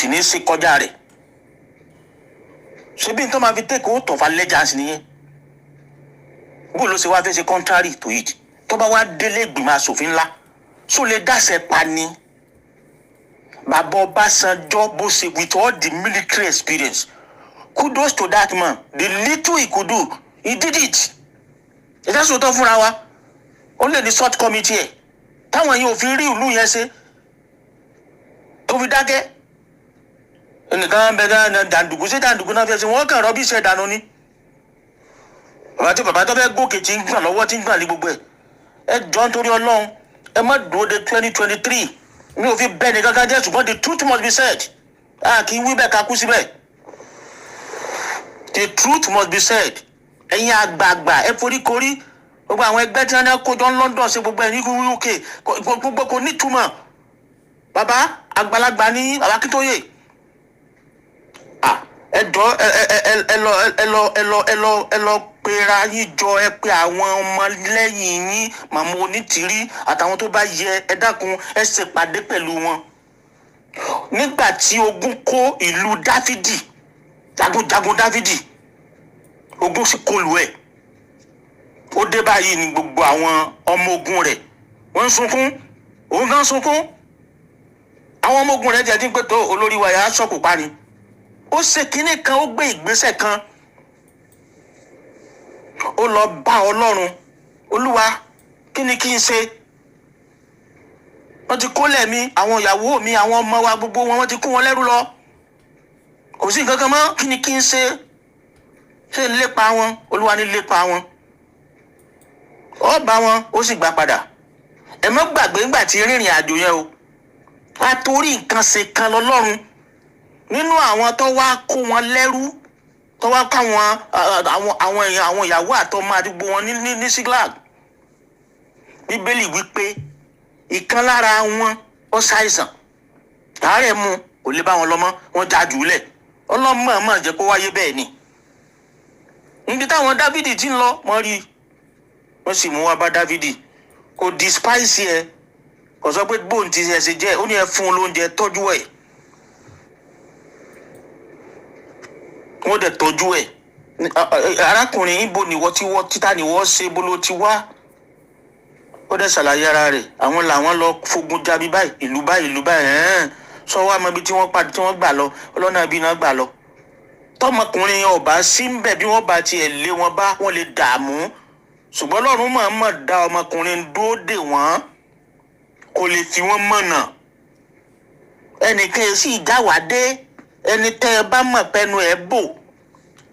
sì ní sí kọjá rẹ̀ ṣebí nǹkan máa fi take oath of allegiance nìyẹn bó ló ṣe wá fẹ́ ṣe contrary to it tó bá wá délé ìgbìmọ̀ asòfin ńlá so lè dáṣẹ pa ni bàbá Ọbásanjọ́ bó ṣe with all the military experience kudos to that man the little he could do he did it ẹ̀dá sọ̀tọ̀ fúnra wa ó lè ní short committee ẹ̀ táwọn yìí ò fi rí ìlú yẹn ṣe tó fi dákẹ́ ẹnìkan bẹ dàǹdùkú sí dàǹdùkú náà fẹ́ ṣe wọ́n kàn rọ́bì iṣẹ́ ìdáná ni bàbá tó fẹ́ gòkè tí ń gbà lọ́wọ́ tí ń gbà lé gbogbo ẹ jọ nítorí Ọlọ́run ẹ má dúró de 2023 mi ò fi bẹ́ẹ̀ ní kankan jẹ́ ṣùgbọ́n the truth must be said kì í wí bẹ́ẹ̀ ká kú síbẹ̀ the truth must be said ẹ̀yin àgbààgbà ẹ foríkorí gbogbo àwọn ẹgbẹ́ tí wọ́n kó jọ ń London ṣe gbogbo ẹ̀ ní UK gbogbo kò ní túmọ̀ bàbá àgbàlagbà ní bàbá Akíntóyè ẹ jọ ẹ lọ pera yín jọ ẹ pé àwọn ọmọlẹ́yìn yín màmá Onítìrí àtàwọn tó bá yẹ ẹ dákun ẹ ṣèpàdé pẹ̀lú wọn nígbà tí ogun kó ìlú Dáfídì jagunjagun Dáfídì ogun sì kọlù ẹ̀ ó dé báyìí ní gbogbo àwọn ọmọ ogun rẹ̀ wọ́n ń sunkún òun gan sunkún àwọn ọmọ ogun rẹ̀ jẹ́ dín pé tó olórí wa yà á sọ̀kù pa ni ó ṣe kinní kan ó gbé ìgbésẹ̀ kan ó lọ bá Ọlọ́run Olúwa kí ni kí n ṣe wọ́n ti kólẹ̀ mi àwọn ìyàwó mi àwọn ọmọ wa gbogbo wọn wọ́n ti kó wọn lẹ́rú lọ kò sí nǹkan kan mọ́ kí ni kí n ṣe ń lépa wọn Olúwa ní lépa wọn ó bá wọn ó sì gbà padà ẹ má gbàgbé ńgbà tí rìnrìn àjò yẹn o àtòrí nǹkan ṣe kan lọ́lọ́run nínú àwọn tó wá kó wọn lẹ́rú tó wá ká àwọn èèyàn àwọn ìyàwó àtọmọ àdúgbò wọn ní Siglag Bíbélì wípé ìkan lára wọn ó ṣàìsàn àárẹ̀ mu kò lè bá wọn lọ́mọ wọn já jùlẹ̀ ọlọ́mọ àmọ́ jẹ́ kó wáyé bẹ́ẹ̀ ni níbi táwọn Dáfídì ti ń lọ wọ́n rí wọ́n sì mú wá bá Dáfídì kò despise ẹ kò sọ pé bóun ti ṣe jẹ́ ó ní ẹ fún un lóúnjẹ tọ́jú ẹ̀ wọ́n dẹ̀ tọ́jú ẹ̀ arákùnrin ibo ni wọ́n ti wọ́ títà ni wọ́n ṣe bó ló ti wá ó dẹ̀ ṣàlàyé ara rẹ̀ àwọn làwọn lọ fogun jábí báyìí ìlú báyìí sọ wá mọ ibi tí wọ́n padà tí wọ́n gbà lọ ọlọ́nà ibi náà gbà lọ tọmọkùnrin ọba sí ń bẹ̀ bí wọ́n bá tiẹ̀ lé wọn bá wọ́n lè dààmú ṣùgbọ́n Ọlọ́run mọ̀ọ́mọ̀ dá ọmọkùnrin dúró dè wọ́n kò lè fi wọ́n mọ̀nà ẹnìkan sì jáwádé ẹni tẹ́ ẹ bá mọ̀ pẹ́nu ẹ bò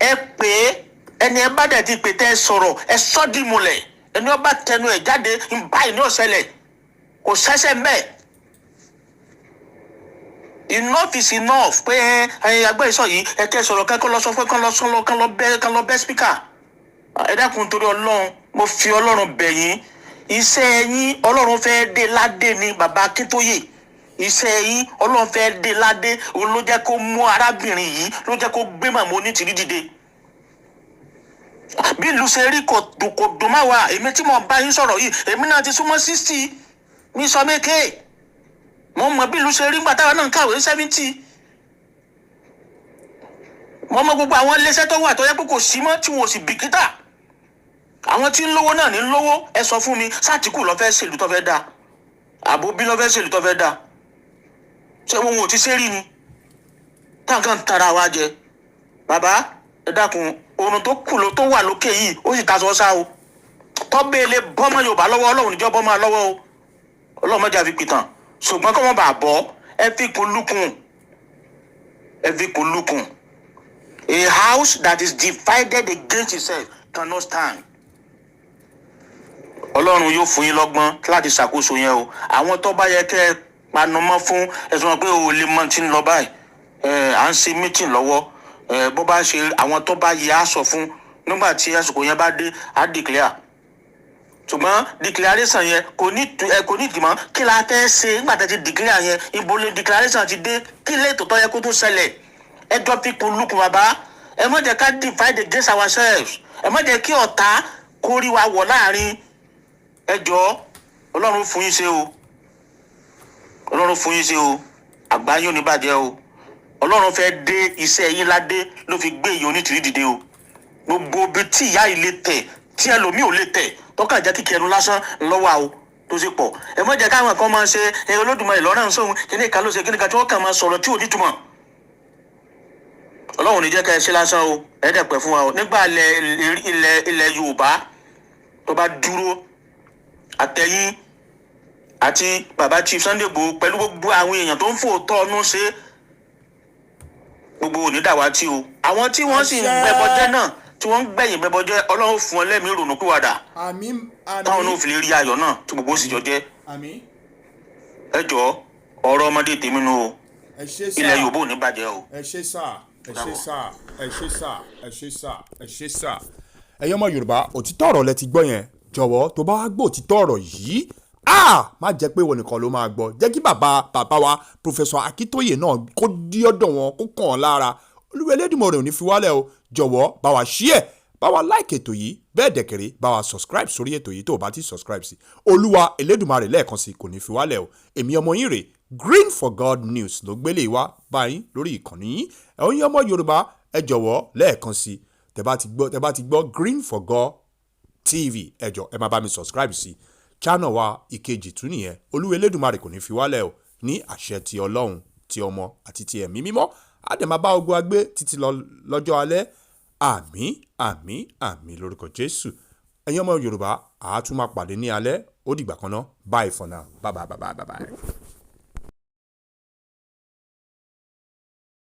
ẹ pé ẹni ẹ bá dẹ̀ ti pè tẹ́ ẹ sọ̀rọ̀ ẹ sọ́dìmùlẹ̀ ẹni ọba tẹnu ẹ jáde ń bá ìní ọ̀sẹ̀lẹ̀ kò sẹ́sẹ̀ mbẹ́ enough is enough pé ẹyin agbẹ́ ìsọ̀ yìí ẹ tẹ́ sọ̀rọ̀ kẹ́kọ̀ọ́ lọ sọ pé kán lọ bẹ́ speaker ẹ dákun torí Ọlọ́run mo fi Ọlọ́run bẹ̀ yín iṣẹ́ yín Ọlọ́run fẹ́ dé ládé ni bàbá Akíntóyè iṣẹ́ yín Ọlọ́run fẹ́ dé ládé òun ló jẹ́ kó mú arábìnrin yìí ló jẹ́ kó gbé màmá Onítìrí dìde bí ìlú ṣe rí kò dùn má wà èmi tí mo bá yín sọ̀rọ̀ yìí èmi náà ti súnmọ́ 60 mi sọ mékè mo mọ̀ bí ìlú ṣe rí gbàtà náà kàwé 70 mo mọ̀ gbogbo àwọn iléeṣẹ́ tó wà tó yẹ pé kò sí mọ́ tí wọn ò sì bìkítà àwọn tí ń lówó náà ní lówó ẹ sọ fún mi sátìkù ló fẹ́ ṣèlú tó fẹ́ dá àbò bí ló fẹ́ ṣèlú tó fẹ́ dá ṣé wọn ò ti ṣe rí ni táǹkàn tara wa jẹ bàbá ẹ dákun oorun tó kù ló tó wà lókè yìí ó sì ta sọ sá o tọ́bẹ̀ẹ́lẹ̀ bọ́mọ Yorùbá lọ́wọ́ Ọlọ́run níjọ́ bọ́mọ lọ́wọ́ o Ọlọ́run mọ́jà fi pìtàn ṣùgbọ́n kọ́ mọ́ bà bọ́ ẹ fi kún lukùn a house that is divided against itself cannot stand. Ọlọ́run yóò fún yín lọ́gbọ́n láti ṣàkóso yẹn o àwọn tó bá yẹ kẹ́ ẹ panumọ́ fún ẹ̀sùn pé o lè mọ tí ń lọ báyìí à ń ṣe meeting lọ́wọ́ bó bá ṣe àwọn tó bá yẹ á sọ fún nígbà tí àsìkò yẹn bá dé á declare ṣùgbọ́n declaration yẹn kò ní ìdìmọ́ kí la fẹ́ ṣe nígbà tí a ti declare yẹn ibo lè declaration ti dé kí lè tòótọ́ yẹ kó tó ṣẹlẹ̀ ẹ jọ fi kun lukùn bàbá ẹ má jẹ́ ká divide against ourselves ẹ má jẹ́ kí ọ̀tá kó rí wa wọ̀ láàrin ẹ jọ Ọlọ́run fún yín ṣe o àgbáyé ò ní bàjẹ́ o Ọlọ́run fẹ́ dé iṣẹ́ yín ládé ló fi gbé ìyá Onítìrí dìde o. Gbogbo ibi tí ìyá yìí lè tẹ̀ tí ẹlòmíì ò lè tẹ̀ tọ́ka jẹ́ kíkẹ́ ẹnu lásán lọ́wọ́ o tó sì pọ̀. Ẹ má jẹ́ káwọn kan máa ṣe Olódùmarè lọ́rọ̀ ń sóhun kíní kan ló ṣe kíní kan tí wọ́n kàn máa sọ̀rọ̀ tí ò nítumọ̀. Ọlọ́run ní jẹ́ ká ẹ ṣe lásán o, ẹ dẹ̀ pẹ́ fún wa o. Nígbà ilẹ̀ Yorùbá tó bá dúró àtẹ̀yìn àti bàbá Chief Sunday Igboho pẹ̀lú gbogbo àwọn èèyàn tó ń fòótọ́ ọdún ṣe gbogbo onídàwátì o. Àwọn tí wọ́n sì ń gbẹbọjẹ́ náà tí wọ́n ń gbẹ̀yìn gbẹbọjẹ́ Ọlọ́run fún ọ lẹ́mìí ìrònúpìwàdà. Àmín. Táwọn náà fi lè rí ayọ̀ náà tí gbogbo sì jọ jẹ́. Ẹ jọ̀ọ́ ọ̀rọ̀ ọmọdé tèmi nu o. Ilẹ̀ Yorùbá ò ní bàjẹ́ o. Ẹ ṣé sà, ẹ ṣé sà, ẹ ṣé sà, ẹ ṣé sà, ẹ ṣé sà. Ẹ̀yin ọmọ Yorùbá, òtítọ́ ọ̀rọ̀ lẹ ti gbọ́ yẹn. Jọ̀wọ́ tó bá wá gbọ́ òtítọ́ ọ̀rọ̀ yìí, má jẹ́ pé ìwọ nìkan ló máa gbọ́. Jẹ́ kí bàbá wa Professor Akintoye náà kó dí ọ̀dọ̀ wọn kó kàn án lára. Olúwa Elédùmarè ò ní fi wálẹ̀ o. Jọ̀wọ́ bá wa share, bá wa like ètò yìí, bẹ́ẹ̀ dẹ̀kẹ̀rẹ́ bá wa subscribe sórí ètò yìí tó o bá ti subscribe sí. Olúwa Elédùmarè lẹ́ẹ̀kan sí kò ní fi wálẹ̀ o. Èmi ọmọ yín rè Green for God News ló gbélé wá báyìí lórí ìkànnì yín. Ẹ̀yin ọmọ Yorùbá ẹ jọ̀wọ́ lẹ́ẹ̀kan sí tẹ́ bá ti gbọ́ Green for God TV ẹ jọ̀ọ́ ẹ máa bá mi subscribe sí channel wa ìkejì tún nìyẹn. Olúwa Elédùmarè kò ní fi wálẹ̀ o ní àṣẹ ti Ọlọ́run ti ọmọ àti ti ẹ̀mí mímọ́. Á dẹ̀ máa bá ogun agbé títí lọ́jọ́ alẹ́. Àmín àmín àmín lórúkọ Jésù. Ẹ̀yin ọmọ Yorùbá àá tún máa pàdé ní alẹ́. Ó dìgbà kan náà. Bye for now. Bye bye bye bye bye.